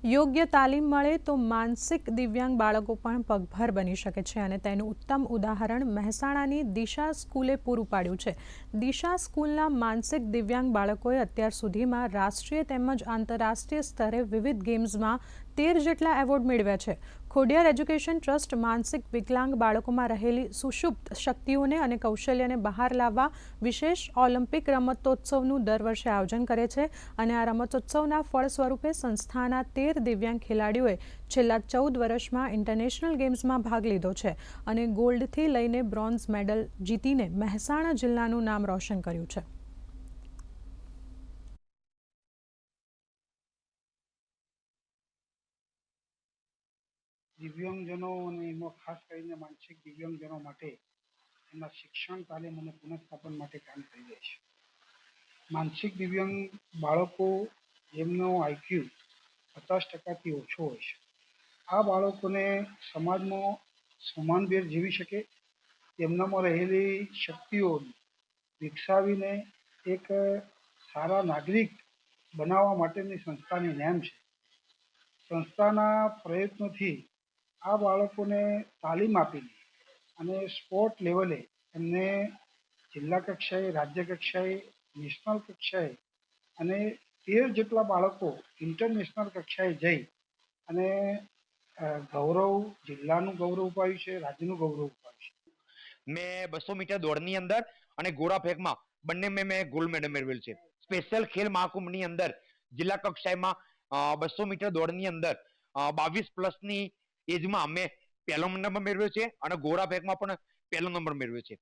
યોગ્ય તાલીમ મળે તો માનસિક દિવ્યાંગ બાળકો પણ પગભર બની શકે છે અને તેનું ઉત્તમ ઉદાહરણ મહેસાણાની દિશા સ્કૂલે પૂરું પાડ્યું છે। દિશા સ્કૂલના માનસિક દિવ્યાંગ બાળકોએ અત્યાર સુધીમાં રાષ્ટ્રીય તેમજ આંતરરાષ્ટ્રીય સ્તરે વિવિધ ગેમ્સમાં 13 જેટલા એવોર્ડ મેળવ્યા છે। ખોડિયાર એજ્યુકેશન ટ્રસ્ટ માનસિક વિકલાંગ બાળકોમાં રહેલી સુષુપ્ત શક્તિઓને અને કૌશલ્યને બહાર લાવવા વિશેષ ઓલિમ્પિક રમતોત્સવનું દર વર્ષે આયોજન કરે છે અને આ રમતોત્સવના ફળ સ્વરૂપે સંસ્થાના 13 દિવ્યાંગ ખેલાડીઓએ છેલ્લા 14 વર્ષમાં ઇન્ટરનેશનલ ગેમ્સમાં ભાગ લીધો છે અને ગોલ્ડથી લઈને બ્રોન્ઝ મેડલ જીતીને મહેસાણા જિલ્લાનું નામ રોશન કર્યું છે। દિવ્યાંગજનો અને એમાં ખાસ કરીને માનસિક દિવ્યાંગજનો માટે એમના શિક્ષણ તાલીમ અને પુનઃસ્થાપન માટે કામ કરી રહ્યા છે। માનસિક દિવ્યાંગ બાળકો જેમનો આઈક્યુ 50%થી ઓછો હોય છે, આ બાળકોને સમાજમાં સમાનભેર જીવી શકે, તેમનામાં રહેલી શક્તિઓ વિકસાવીને એક સારા નાગરિક બનાવવા માટેની સંસ્થાની નેમ છે। સંસ્થાના પ્રયત્નોથી આ બાળકોને તાલીમ આપીને અને સ્પોર્ટ લેવલે એમને જિલ્લા કક્ષાએ, રાજ્ય કક્ષાએ, નેશનલ કક્ષાએ અને 13 જેટલા બાળકો ઇન્ટરનેશનલ કક્ષાએ જઈ અને ગૌરવ, જિલ્લાનું ગૌરવ અપાવ્યું છે, રાજ્યનું ગૌરવ અપાવ્યું છે। મેં 200 મીટર દોડની અંદર અને ગોળા ફેંકમાં બંને મેં ગોલ્ડ મેડલ મેળવેલ છે। સ્પેશિયલ ખેલ મહાકુંભની અંદર જિલ્લા કક્ષાએમાં 200 મીટર દોડની અંદર 22+ ની એજમાં મેં પહેલો નંબર મેળવ્યો છે અને ગોળા ફેંકમાં પણ પહેલો નંબર મેળવ્યો છે।